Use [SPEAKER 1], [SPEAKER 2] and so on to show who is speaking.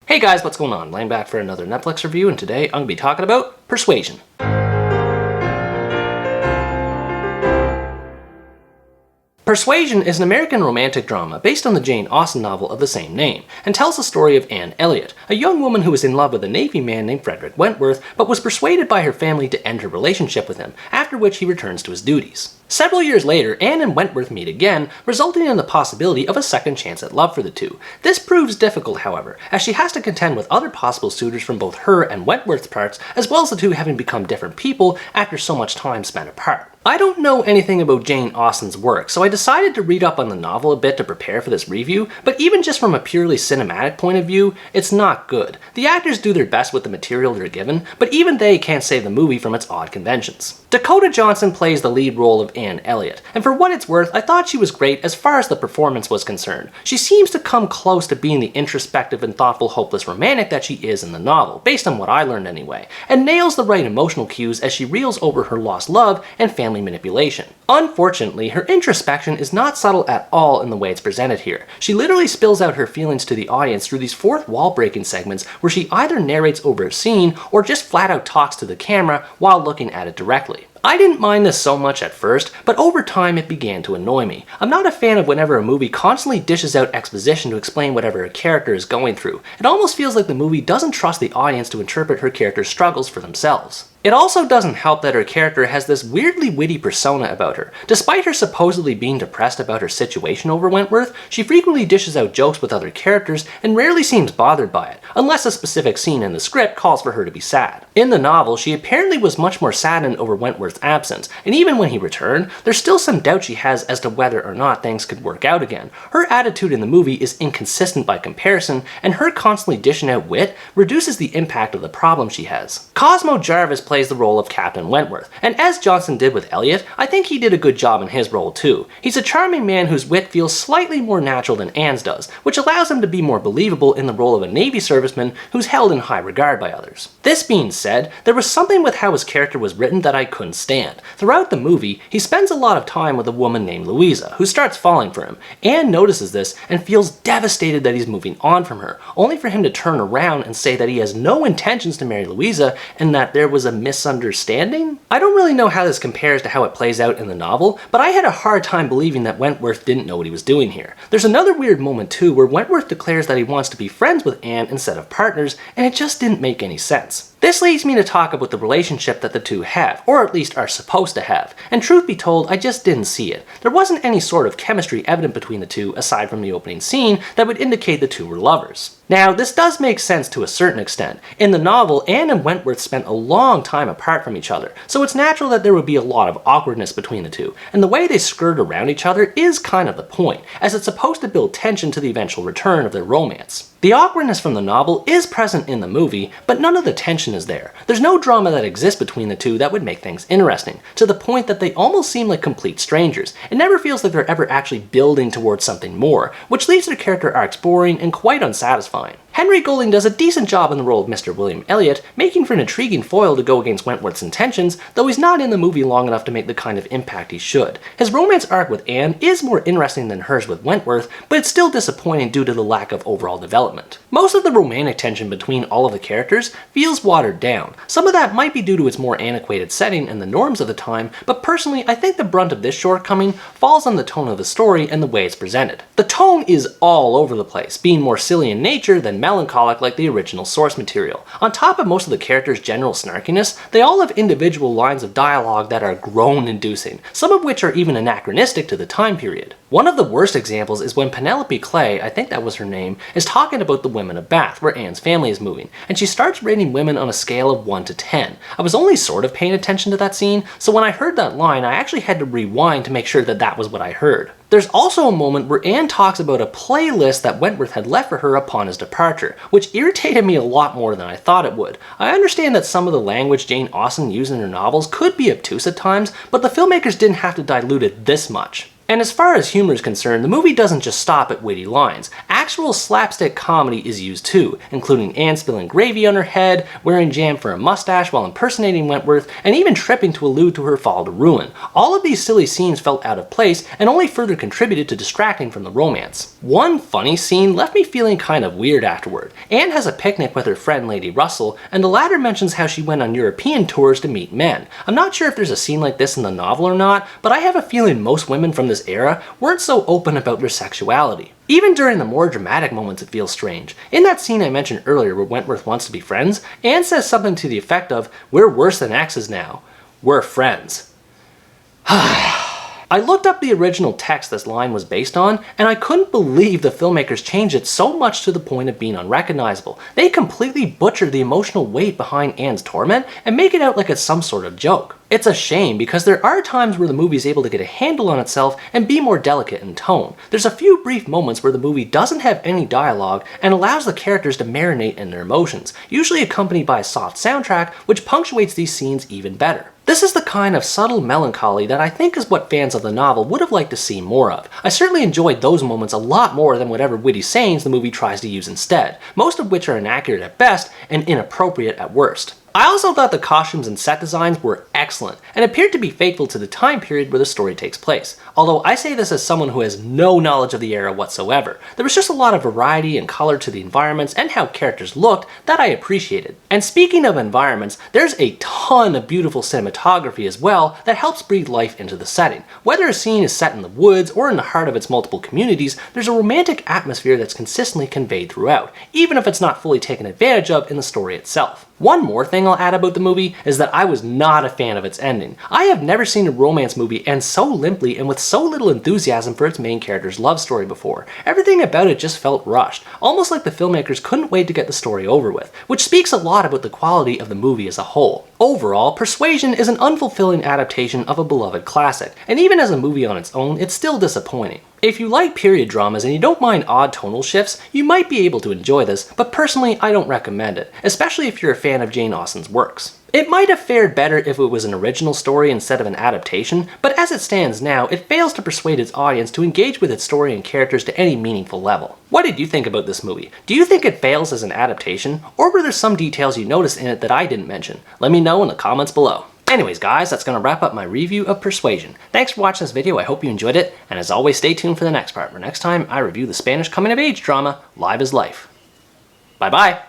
[SPEAKER 1] Hey guys, what's going on? Laying back for another Netflix review, and today I'm going to be talking about Persuasion. Persuasion is an American romantic drama based on the Jane Austen novel of the same name, and tells the story of Anne Elliott, a young woman who was in love with a Navy man named Frederick Wentworth, but was persuaded by her family to end her relationship with him, after which he returns to his duties. Several years later, Anne and Wentworth meet again, resulting in the possibility of a second chance at love for the two. This proves difficult, however, as she has to contend with other possible suitors from both her and Wentworth's parts, as well as the two having become different people after so much time spent apart. I don't know anything about Jane Austen's work, so I decided to read up on the novel a bit to prepare for this review, but even just from a purely cinematic point of view, it's not good. The actors do their best with the material they're given, but even they can't save the movie from its odd conventions. Dakota Johnson plays the lead role of Anne Elliott, and for what it's worth, I thought she was great as far as the performance was concerned. She seems to come close to being the introspective and thoughtful hopeless romantic that she is in the novel, based on what I learned anyway, and nails the right emotional cues as she reels over her lost love and family manipulation. Unfortunately, her introspection is not subtle at all in the way it's presented here. She literally spills out her feelings to the audience through these fourth wall breaking segments where she either narrates over a scene or just flat out talks to the camera while looking at it directly. I didn't mind this so much at first, but over time it began to annoy me. I'm not a fan of whenever a movie constantly dishes out exposition to explain whatever a character is going through. It almost feels like the movie doesn't trust the audience to interpret her character's struggles for themselves. It also doesn't help that her character has this weirdly witty persona about her. Despite her supposedly being depressed about her situation over Wentworth, she frequently dishes out jokes with other characters and rarely seems bothered by it, unless a specific scene in the script calls for her to be sad. In the novel, she apparently was much more saddened over Wentworth's absence, and even when he returned, there's still some doubt she has as to whether or not things could work out again. Her attitude in the movie is inconsistent by comparison, and her constantly dishing out wit reduces the impact of the problem she has. Cosmo Jarvis plays the role of Captain Wentworth, and as Johnson did with Elliott, I think he did a good job in his role too. He's a charming man whose wit feels slightly more natural than Anne's does, which allows him to be more believable in the role of a Navy serviceman who's held in high regard by others. This being said, there was something with how his character was written that I couldn't stand. Throughout the movie, he spends a lot of time with a woman named Louisa, who starts falling for him. Anne notices this and feels devastated that he's moving on from her, only for him to turn around and say that he has no intentions to marry Louisa and that there was a misunderstanding? I don't really know how this compares to how it plays out in the novel, but I had a hard time believing that Wentworth didn't know what he was doing here. There's another weird moment too where Wentworth declares that he wants to be friends with Anne instead of partners, and it just didn't make any sense. This leads me to talk about the relationship that the two have, or at least are supposed to have, and truth be told, I just didn't see it. There wasn't any sort of chemistry evident between the two aside from the opening scene that would indicate the two were lovers. Now, this does make sense to a certain extent. In the novel, Anne and Wentworth spent a long time apart from each other, so it's natural that there would be a lot of awkwardness between the two, and the way they skirt around each other is kind of the point, as it's supposed to build tension to the eventual return of their romance. The awkwardness from the novel is present in the movie, but none of the tension is there. There's no drama that exists between the two that would make things interesting, to the point that they almost seem like complete strangers. It never feels like they're ever actually building towards something more, which leaves their character arcs boring and quite unsatisfying. Henry Golding does a decent job in the role of Mr. William Elliott, making for an intriguing foil to go against Wentworth's intentions, though he's not in the movie long enough to make the kind of impact he should. His romance arc with Anne is more interesting than hers with Wentworth, but it's still disappointing due to the lack of overall development. Most of the romantic tension between all of the characters feels watered down. Some of that might be due to its more antiquated setting and the norms of the time, but personally I think the brunt of this shortcoming falls on the tone of the story and the way it's presented. The tone is all over the place, being more silly in nature than melancholic like the original source material. On top of most of the characters' general snarkiness, they all have individual lines of dialogue that are groan-inducing, some of which are even anachronistic to the time period. One of the worst examples is when Penelope Clay, I think that was her name, is talking about the women of Bath, where Anne's family is moving, and she starts rating women on a scale of 1 to 10. I was only sort of paying attention to that scene, so when I heard that line, I actually had to rewind to make sure that that was what I heard. There's also a moment where Anne talks about a playlist that Wentworth had left for her upon his departure, which irritated me a lot more than I thought it would. I understand that some of the language Jane Austen used in her novels could be obtuse at times, but the filmmakers didn't have to dilute it this much. And as far as humor is concerned, the movie doesn't just stop at witty lines. Actual slapstick comedy is used too, including Anne spilling gravy on her head, wearing jam for a mustache while impersonating Wentworth, and even tripping to allude to her fall to ruin. All of these silly scenes felt out of place and only further contributed to distracting from the romance. One funny scene left me feeling kind of weird afterward. Anne has a picnic with her friend Lady Russell, and the latter mentions how she went on European tours to meet men. I'm not sure if there's a scene like this in the novel or not, but I have a feeling most women from this era weren't so open about their sexuality. Even during the more dramatic moments it feels strange. In that scene I mentioned earlier where Wentworth wants to be friends, Anne says something to the effect of, "We're worse than exes now. We're friends." I looked up the original text this line was based on, and I couldn't believe the filmmakers changed it so much to the point of being unrecognizable. They completely butchered the emotional weight behind Anne's torment and make it out like it's some sort of joke. It's a shame because there are times where the movie is able to get a handle on itself and be more delicate in tone. There's a few brief moments where the movie doesn't have any dialogue and allows the characters to marinate in their emotions, usually accompanied by a soft soundtrack which punctuates these scenes even better. This is the kind of subtle melancholy that I think is what fans of the novel would have liked to see more of. I certainly enjoyed those moments a lot more than whatever witty sayings the movie tries to use instead, most of which are inaccurate at best and inappropriate at worst. I also thought the costumes and set designs were excellent, and appeared to be faithful to the time period where the story takes place. Although I say this as someone who has no knowledge of the era whatsoever. There was just a lot of variety and color to the environments and how characters looked that I appreciated. And speaking of environments, there's a ton of beautiful cinematography as well that helps breathe life into the setting. Whether a scene is set in the woods or in the heart of its multiple communities, there's a romantic atmosphere that's consistently conveyed throughout, even if it's not fully taken advantage of in the story itself. One more thing I'll add about the movie is that I was not a fan of its ending. I have never seen a romance movie end so limply and with so little enthusiasm for its main character's love story before. Everything about it just felt rushed, almost like the filmmakers couldn't wait to get the story over with, which speaks a lot about the quality of the movie as a whole. Overall, Persuasion is an unfulfilling adaptation of a beloved classic, and even as a movie on its own, it's still disappointing. If you like period dramas and you don't mind odd tonal shifts, you might be able to enjoy this, but personally I don't recommend it, especially if you're a fan of Jane Austen's works. It might have fared better if it was an original story instead of an adaptation, but as it stands now, it fails to persuade its audience to engage with its story and characters to any meaningful level. What did you think about this movie? Do you think it fails as an adaptation, or were there some details you noticed in it that I didn't mention? Let me know in the comments below. Anyways guys, that's going to wrap up my review of Persuasion. Thanks for watching this video, I hope you enjoyed it, and as always stay tuned for the next part, where next time I review the Spanish coming-of-age drama, Live is Life. Bye bye!